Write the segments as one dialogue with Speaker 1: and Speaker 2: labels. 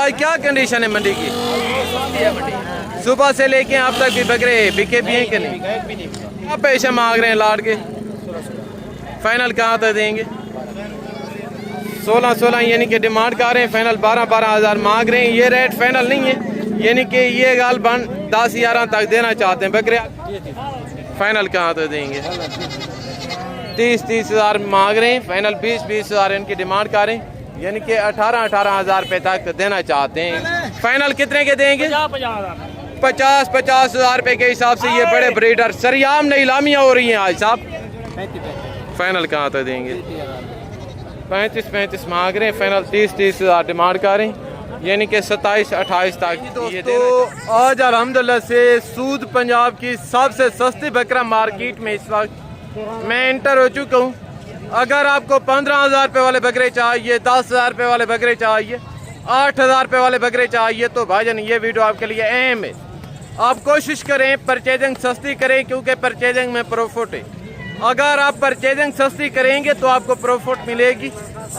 Speaker 1: आज क्या कंडीशन है मंडी की? सुबह से लेके अब तक भी बकरे बिके भी हैं कि नहीं? क्या पैसे मांग रहे हैं लाट के? फाइनल कहाँ तक देंगे? 16 यानी कि डिमांड कर रहे हैं, फाइनल 12 हज़ार मांग रहे हैं। ये रेट फाइनल नहीं है, यानी कि ये गालबन 10-11 तक देना चाहते हैं बकरे। फाइनल कहाँ तक देंगे? 30 हज़ार मांग रहे हैं, फाइनल 20 हज़ार इनकी डिमांड कर रहे हैं, यानी कि 18 हज़ार रुपये तक देना चाहते हैं। फाइनल कितने के देंगे? 50 हज़ार रुपये के हिसाब से ये बड़े ब्रीडर सरियाम नीलामियाँ हो रही हैं आज साहब। फाइनल कहाँ तक देंगे? 35 मांग रहे हैं, फाइनल 30 हज़ार डिमांड कर रहे हैं, यानी कि 27-28 तक। तो आज अल्हम्दुलिल्लाह से सूद पंजाब की सबसे सस्ती बकरा मार्केट में इस वक्त मैं इंटर हो चुका हूँ। अगर आपको 15,000 रुपये वाले बकरे चाहिए, 10,000 रुपये वाले बकरे चाहिए, 8,000 रुपये वाले बकरे चाहिए, तो भाईजान ये वीडियो आपके लिए अहम है। आप कोशिश करें परचेजिंग सस्ती करें, क्योंकि परचेजिंग में प्रॉफिट है। अगर आप परचेजिंग सस्ती करेंगे तो आपको प्रॉफिट मिलेगी,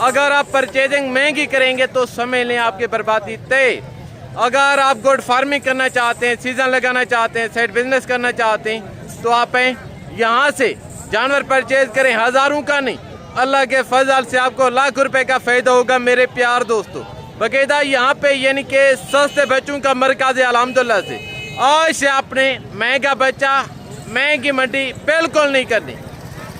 Speaker 1: अगर आप परचेजिंग महंगी करेंगे तो समझ लें आपकी बर्बादी तय। अगर आप गोट फार्मिंग करना चाहते हैं, सीजन लगाना चाहते हैं, साइड बिजनेस करना चाहते हैं, तो आप यहाँ से जानवर परचेज करें, हज़ारों का नहीं, अल्लाह के फजल से आपको लाख रुपए का फ़ायदा होगा मेरे प्यार दोस्तों। बाकायदा यहाँ पे यानी कि सस्ते बच्चों का मरकज़ है अल्हम्दुलिल्लाह से। आज से आपने महंगा बच्चा, महंगी मंडी बिल्कुल नहीं करनी।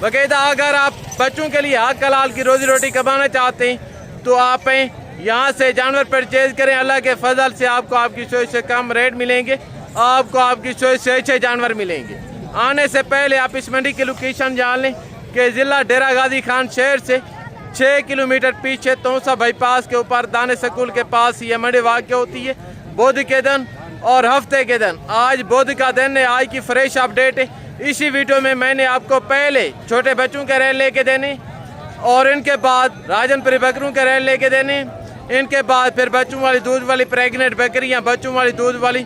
Speaker 1: बाकायदा अगर आप बच्चों के लिए हक हलाल की रोजी रोटी कमाना चाहते हैं तो आप यहाँ से जानवर परचेज करें, अल्लाह के फजल से आपको आपकी सोच से कम रेट मिलेंगे, आपको आपकी सोच से अच्छे जानवर मिलेंगे। आने से पहले आप इस मंडी की लोकेशन जान लें कि ज़िला डेरा गाजी खान शहर से 6 किलोमीटर पीछे तोसा बाईपास के ऊपर दाने स्कूल के पास ये मंडी वाक़ होती है बुध के दिन और हफ्ते के दिन। आज बुध का दिन है, आज की फ्रेश अपडेट है। इसी वीडियो में मैंने आपको पहले छोटे बच्चों के रेट लेके देने और इनके बाद राजनपुरी बकरों के रेट लेके देने, इनके बाद फिर बच्चों वाली दूध वाली प्रेगनेंट बकरियां, बच्चों वाली दूध वाली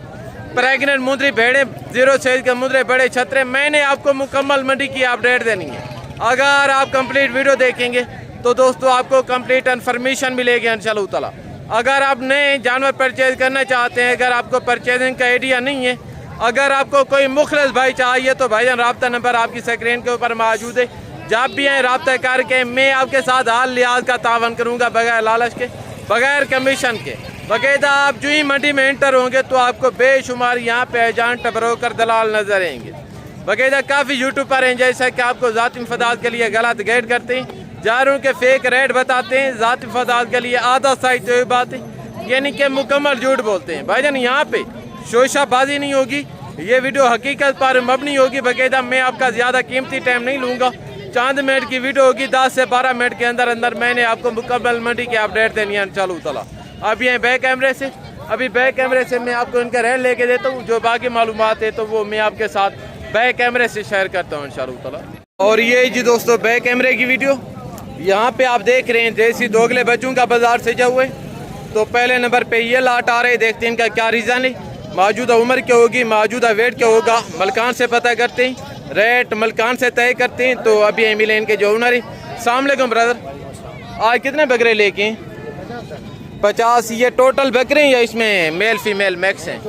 Speaker 1: प्रेगनेंट मुंदरी भेड़े, 0 साइज के मुंदरे बड़े छतरे, मैंने आपको मुकम्मल मंडी की अपडेट देनी है। अगर आप कंप्लीट वीडियो देखेंगे तो दोस्तों आपको कंप्लीट इन्फॉर्मेशन मिलेगी इंशाअल्लाह ताला। अगर आप नए जानवर परचेज करना चाहते हैं, अगर आपको परचेजिंग का आइडिया नहीं है, अगर आपको कोई मुखलिस भाई चाहिए तो भाईजान राब्ता नंबर आपकी स्क्रीन के ऊपर मौजूद है। जब भी आए राब्ता करके मैं आपके साथ हाल लिहाज का तावन करूँगा, बगैर लालच के, बगैर कमीशन के। बाकायदा आप जो ही मंडी में एंटर होंगे तो आपको बेशुमार यहाँ पे एजेंट, ब्रोकर, दलाल नजर आएंगे। बाकायदा काफ़ी यूट्यूबर हैं जैसा कि आपको ज़ाती मफादात के लिए गलत गाइड करते हैं, जारों के फेक रेट बताते हैं, ज़ाती मफादात के लिए आधा सही तो बात है, यानी कि मुकम्मल झूठ बोलते हैं। भाईजान यहाँ पे शोशाबाजी नहीं होगी, ये वीडियो हकीकत पर मबनी होगी। बाकायदा मैं आपका ज़्यादा कीमती टाइम नहीं लूँगा, चंद मिनट की वीडियो होगी, 10 से 12 मिनट के अंदर अंदर मैंने आपको मुकम्मल मंडी की अपडेट देनी है इंशाअल्लाह ताला। अब ये बैक कैमरे से मैं आपको इनका रेट लेके देता हूँ, जो बाकी मालूमात है तो वो मैं आपके साथ बैक कैमरे से शेयर करता हूँ इंशाअल्लाह ताला। और ये जी दोस्तों बैक कैमरे की वीडियो, यहाँ पे आप देख रहे हैं देसी दोगले बच्चों का बाजार सजा हुआ है। तो पहले नंबर पे ये लाट आ रहे, देखते हैं इनका क्या रीज़न है, मौजूदा उम्र क्या होगी, मौजूदा वेट क्या होगा, मलकान से पता करते हैं, रेट मलकान से तय करते हैं। तो अभी यहीं मिले इनके जो ओनर है। अस्सलाम वालेकुम ब्रदर, आज कितने बकरे लेके हैं? 50। ये टोटल बकरे हैं या इसमें मेल फीमेल मैक्स हैं?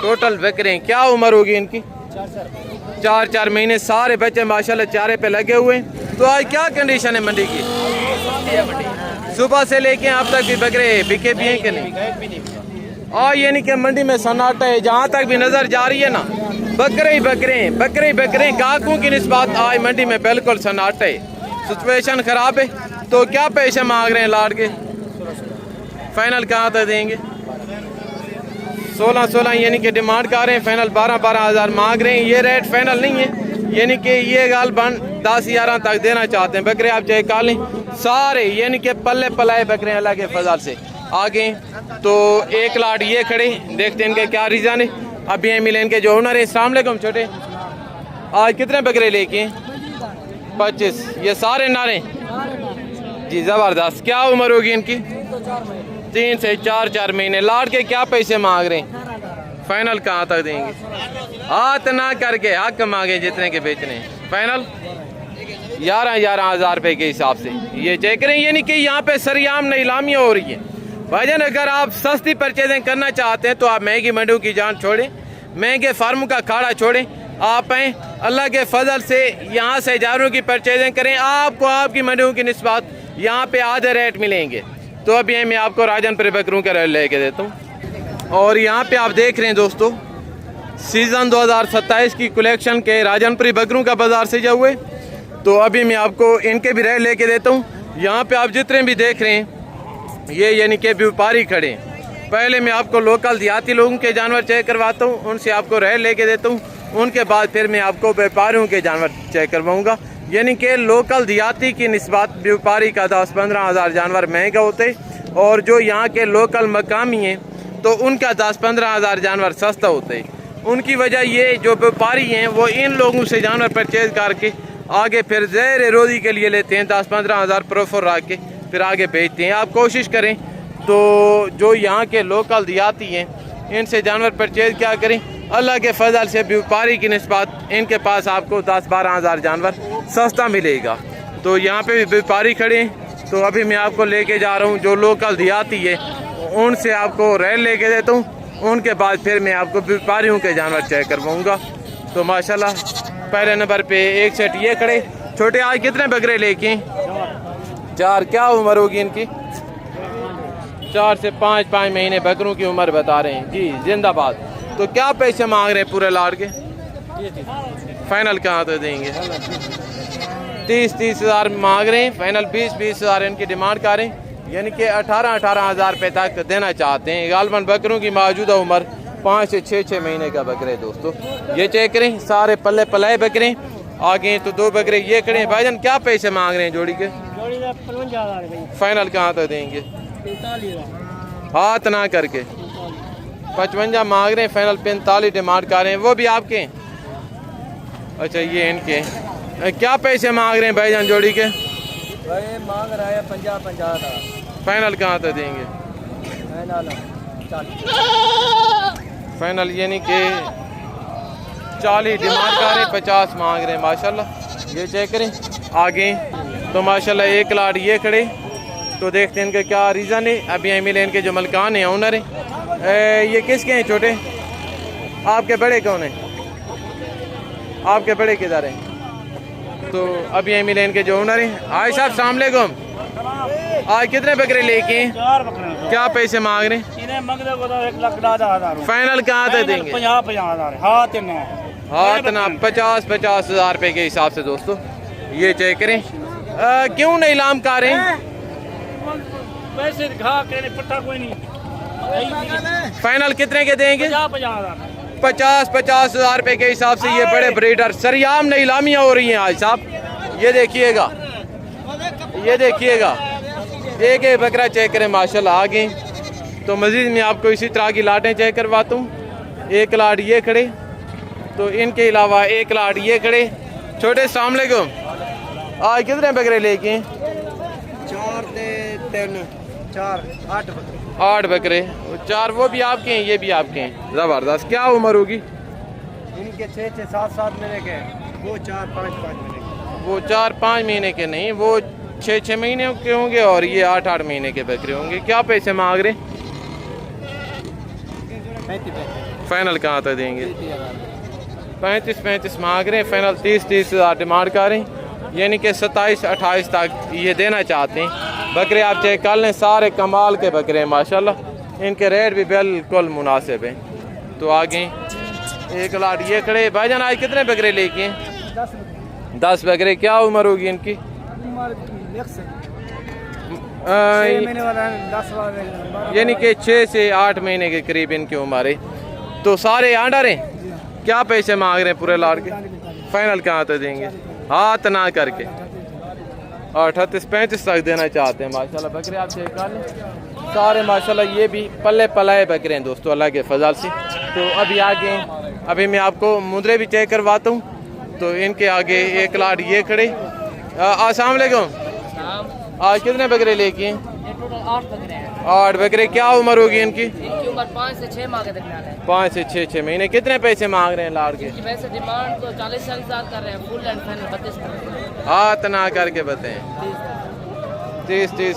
Speaker 1: टोटल बकरे हैं। क्या उम्र होगी इनकी? 4 महीने। सारे बच्चे माशाल्लाह चारे पे लगे हुए हैं। तो आज क्या कंडीशन है मंडी की? सुबह से लेके अब तक भी बकरे बिके भी हैं कि नहीं? और यानी कि मंडी में सन्नाटा है, जहाँ तक भी नजर जा रही है ना, बकरे ही बकरे गाहकों की निस्बत आज मंडी में बिल्कुल सन्नाटा है, सिचुएशन खराब है। तो क्या पैसे मांग रहे हैं लाट के? फाइनल कहाँ तक देंगे? 16 यानी कि डिमांड कर रहे हैं, फाइनल 12 हज़ार मांग रहे हैं। ये रेट फाइनल नहीं है, यानी कि ये गालबन 10-11 तक देना चाहते हैं। बकरे आप चाहे कालें सारे, यानी कि पल्ले पलाए बकरे अल्लाह के फजल से आगे। तो एक लाट ये खड़े, देखते हैं इनके क्या रीज़न है। अभी ये मिले इनके जो ओनर है। अस्सलाम वालेकुम छोटे, आज कितने बकरे लेके? 25। ये सारे नारे जी, ज़बरदस्त। क्या उम्र होगी इनकी? 3 से 4 महीने। लाट के क्या पैसे मांग रहे हैं? फाइनल कहाँ तक देंगे? हाथ ना करके हक मांगे जितने के बेचने। फाइनल 11 हज़ार रुपये के हिसाब से ये चेक करें, यानी कि यहाँ पे सरियाम नीलामियाँ हो रही है। भाई जान अगर आप सस्ती परचेजिंग करना चाहते हैं तो आप महंगी मंडियों की जान छोड़ें, महंगे फार्मों का खाड़ा छोड़ें, आप आएँ अल्लाह के फजल से यहाँ से जानवरों की परचेजिंग करें, आपको आपकी मंडियों की निस्बत यहाँ पे आधे रेट मिलेंगे। तो अभी मैं आपको राजनपुरी बकरों का रेट लेके देता हूँ। और यहाँ पे आप देख रहे हैं दोस्तों सीज़न 2027 की कलेक्शन के राजनपुरी बकरों का बाज़ार सजा हुए। तो अभी मैं आपको इनके भी रेट लेके देता हूँ। यहाँ पे आप जितने भी देख रहे हैं ये यानी कि व्यापारी खड़े हैं। पहले मैं आपको लोकल देहाती लोगों के जानवर चेक करवाता हूँ, उनसे आपको रेट लेके देता हूँ, उनके बाद फिर मैं आपको व्यापारियों के जानवर चेक करवाऊँगा। यानी कि लोकल देहाती की निस्बत व्यापारी का 10-15 हज़ार जानवर महंगा होते और जो यहाँ के लोकल मकामी हैं तो उनका 10-15 हज़ार जानवर सस्ता होते। उनकी वजह ये जो व्यापारी हैं वो इन लोगों से जानवर परचेज करके आगे फिर ज़हर रोज़ी के लिए लेते हैं, 10-15 हज़ार प्रोफर रख के फिर आगे बेचते हैं। आप कोशिश करें तो जो यहाँ के लोकल देहाती हैं इनसे जानवर परचेज क्या करें, अल्लाह के फजल से व्यापारी की निस्बत इनके पास आपको 10-12 हज़ार जानवर सस्ता मिलेगा। तो यहाँ पे भी व्यापारी खड़े हैं। तो अभी मैं आपको लेके जा रहा हूँ जो लोकल देहाती है उनसे आपको रेट लेके देता हूँ, उनके बाद फिर मैं आपको व्यापारियों के जानवर चेक करवाऊँगा। तो माशाल्लाह पहले नंबर पे एक सेट ये खड़े छोटे। आज कितने बकरे लेके? 4। क्या उम्र होगी इनकी? 4 से 5 महीने बकरों की उम्र बता रहे हैं जी। जिंदाबाद। तो क्या पैसे मांग रहे हैं पूरे लाड़ के? फाइनल कहाँ तो देंगे? 30 हज़ार मांग रहे हैं, फाइनल 20 हज़ार इनकी डिमांड कर रहे हैं। यानी कि 18 हज़ार रुपये तक देना चाहते हैं। गालबन बकरों की मौजूदा उम्र 5 से 6 महीने का बकरे दोस्तों। ये चेक करें सारे पल्ले पलाए बकरे आगे। तो 2 बकरे ये खड़े हैं। भाईजान क्या पैसे मांग रहे हैं जोड़ी के? फाइनल कहाँ तक देंगे? हाथ ना करके 55 मांग रहे हैं, फाइनल 45 डिमांड कर रहे हैं। वो भी आपके? अच्छा ये इनके। क्या पैसे मांग रहे हैं भाईजान जोड़ी के?
Speaker 2: भाई मांग रहा है 50
Speaker 1: फाइनल कहाँ तक देंगे? फाइनल यानी कि 40 डिमांड कर रहे हैं, 50 मांग रहे हैं माशाल्लाह। ये चेक करें आगे। तो माशाल्लाह एक लाट ये खड़े। तो देखते हैं इनका क्या रीज़न है। अभी यहाँ मिले इनके जो मलकान हैं ओनर हैं। ये किसके हैं छोटे? आपके बड़े कौन हैं? आपके बड़े किधर हैं? तो अभी यहाँ मिले इनके जो ओनर हैं। आज साहब अस्सलाम वालेकुम। आज कितने बकरे लेके हैं?
Speaker 2: 4 बकरे।
Speaker 1: क्या पैसे मांग रहे हैं?
Speaker 2: इन्हें मंगने को 1,10,000।
Speaker 1: फाइनल कहाँ तक देंगे?
Speaker 2: 50 हज़ार।
Speaker 1: हाथ ना 50 हज़ार रुपये के हिसाब से दोस्तों। ये चेक करें। क्यों नहीं लाम कर रहे हैं?
Speaker 2: पैसे दिखा के पट्टा कोई नहीं।
Speaker 1: फाइनल कितने के देंगे?
Speaker 2: 50
Speaker 1: हज़ार रुपये के हिसाब से ये बड़े ब्रीडर सरियाम नहीं लामियाँ हो रही हैं आज साहब। ये देखिएगा, ये देखिएगा एक बकरा चेक करें माशाल्लाह आगे। तो मज़ीद मैं आपको इसी तरह की लाटें चेक करवाता हूँ। एक लाट ये खड़े। तो इनके अलावा एक लाट ये खड़े। छोटे अस्सलाम वालेकुम। आज कितने बकरे लेके?
Speaker 2: 4 से 3 4 8 बकरे।
Speaker 1: 8 बकरे। 4 वो भी आपके हैं, ये भी आपके हैं। ज़बरदस्त। क्या उम्र होगी
Speaker 2: इनके? 6-7 महीने के। वो 4-5 महीने के।
Speaker 1: वो 4-5 महीने के नहीं, वो 6 महीने के होंगे और ये 8 महीने के बकरे होंगे। क्या पैसे मांग रहे?
Speaker 2: 35।
Speaker 1: फाइनल कहाँ तक देंगे? 35 मांग रहे हैं, फाइनल 30 हज़ार डिमांड कर रहे हैं। यानी कि 27-28 तक ये देना चाहते हैं। बकरे आप चेक कर लें, सारे कमाल के बकरे हैं माशाल्लाह। इनके रेट भी बिल्कुल मुनासिब हैं। तो आगे एक लाट ये खड़े। भाईजान आज कितने बकरे लेके हैं? 10 बकरे। क्या उम्र होगी इनकी? यानी कि 6 से 8 महीने के करीब इनकी उम्र है। तो सारे आंडर हैं। क्या पैसे मांग रहे हैं पूरे लाट के? फाइनल कहाँ तक देंगे? हाथ ना करके 38-35 तक देना चाहते हैं माशाल्लाह। बकरे आप चेक कर लें सारे माशाल्लाह। ये भी पल्ले पलाए बकरे हैं दोस्तों अल्लाह के फजल से। तो अभी आगे अभी मैं आपको मुंदरे भी चेक करवाता हूँ। तो इनके आगे एक लाट ये खड़े। अस्सलाम वालेकुम। आज कितने बकरे लेके हैं? 8 बकरे। क्या उम्र होगी इनकी?
Speaker 3: इनकी उम्र 5 से 6 माह के दरमियान है।
Speaker 1: 5 से 6 महीने। कितने पैसे मांग रहे हैं लाड़ के?
Speaker 3: इनकी वैसे डिमांड तो 40 कर रहे हैं, फुल एंड फाइनल 32 कर रहे हैं।
Speaker 1: हाथ ना करके बताएं। 30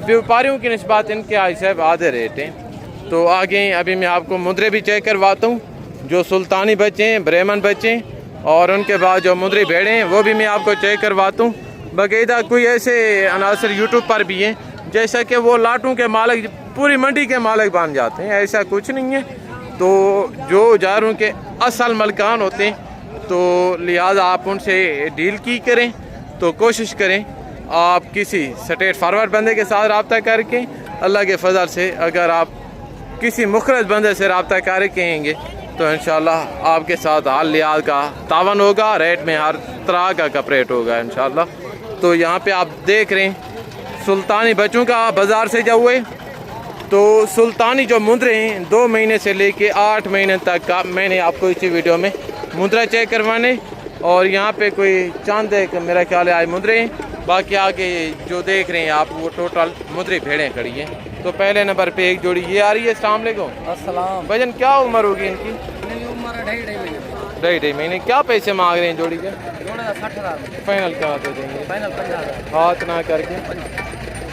Speaker 1: व्यापारियों की निस्बत इनके आई साहब आधे रेट हैं. तो आगे अभी मैं आपको मुद्रे भी चेक करवाता हूँ, जो सुल्तानी बच्चे हैं, ब्राह्मण बच्चे हैं, और उनके बाद जो मुद्री भेड़े हैं वो भी मैं आपको चेक करवाता हूँ. बाकायदा कोई ऐसे अनासर यूट्यूब पर भी हैं जैसा कि वो लाटों के मालिक, पूरी मंडी के मालिक बन जाते हैं. ऐसा कुछ नहीं है. तो जो जानवरों के असल मलकान होते हैं, तो लिहाजा आप उनसे डील की करें. तो कोशिश करें आप किसी स्ट्रेट फॉरवर्ड बंदे के साथ रब्ता करके, अल्लाह के फजल से अगर आप किसी मुखरस बंदे से रब्ता करके आएंगे तो इंशाल्लाह आपके साथ हाल लिहाज का तावन होगा. रेट में हर तरह का कपरेट होगा इंशाल्लाह. तो यहाँ पे आप देख रहे हैं सुल्तानी बच्चों का बाज़ार से जब हुए, तो सुल्तानी जो मुद्रे हैं 2 महीने से लेके 8 महीने तक का मैंने आपको इसी वीडियो में मुद्रा चेक करवाने. और यहाँ पे कोई चांद एक मेरा ख्याल है आज मुद्रे हैं. बाकी आगे जो देख रहे हैं आप वो टोटल मुद्री भेड़ें खड़ी हैं. तो पहले नंबर पे एक जोड़ी ये आ रही है. अस्सलाम वालेकुम.
Speaker 2: अस्सलाम.
Speaker 1: भजन क्या उम्र होगी इनकी?
Speaker 2: मेरी उम्र 2.5
Speaker 1: ढाई महीने. क्या पैसे मांग रहे हैं जोड़ी के?
Speaker 2: 60,000
Speaker 1: फाइनल कहाँ दे देंगे?
Speaker 2: फाइनल 50,000.
Speaker 1: हाथ ना करके,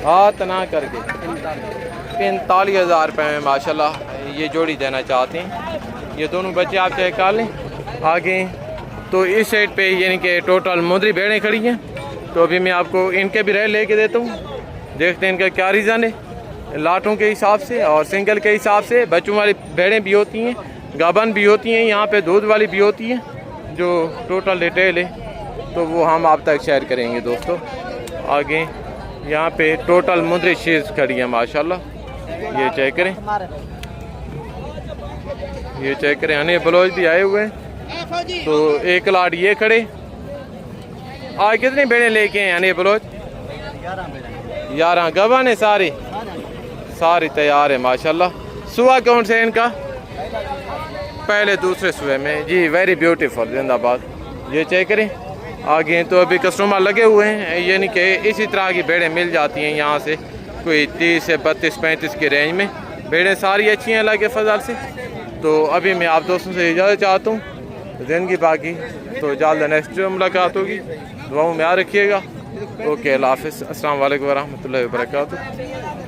Speaker 1: हाथ ना करके 45,000 रुपये में माशाल्लाह ये जोड़ी देना चाहते हैं. ये दोनों बच्चे आप चेक कर लें. आगे तो इस साइड पे यानी कि टोटल मुद्री भेड़ें खड़ी हैं. तो अभी मैं आपको इनके भी रेट लेके देता हूँ. देखते हैं इनका क्या रीज़न है. लाटों के हिसाब से और सिंगल के हिसाब से बच्चों वाली भेड़ें भी होती हैं, गाबन भी होती हैं, यहाँ पे दूध वाली भी होती हैं. जो टोटल डिटेल है तो वो हम आप तक शेयर करेंगे दोस्तों. आगे यहाँ पे टोटल मुद्री शीज़ खड़ी है माशाल्लाह. ये चेक करें, ये चेक करें. हने ब्लाउज भी आए हुए हैं. तो एक लाट ये खड़े. आज कितनी भेड़ें लेके हैं हने ब्लाउज? 11 गबन है सारी तैयार है माशाल्लाह. सुबह कौन से इनका? पहले दूसरे सुबह में जी. वेरी ब्यूटीफुल, जिंदाबाद. ये चेक करें. आगे तो अभी कस्टमर लगे हुए हैं, यानी कि इसी तरह की भेड़ें मिल जाती हैं यहाँ से. कोई 30 से 32-35 के रेंज में भेड़ें सारी अच्छी हैं अल्लाह के फजल से. तो अभी मैं आप दोस्तों से इजाज़त चाहता हूँ. ज़िंदगी बाकी तो जल्द नेक्स्ट मुलाकात होगी. दुआओं में याद रखिएगा. ओके, अल्लाह हाफ़िज़. अस्सलाम वालेकुम व रहमतुल्लाहि व बरकातुहू.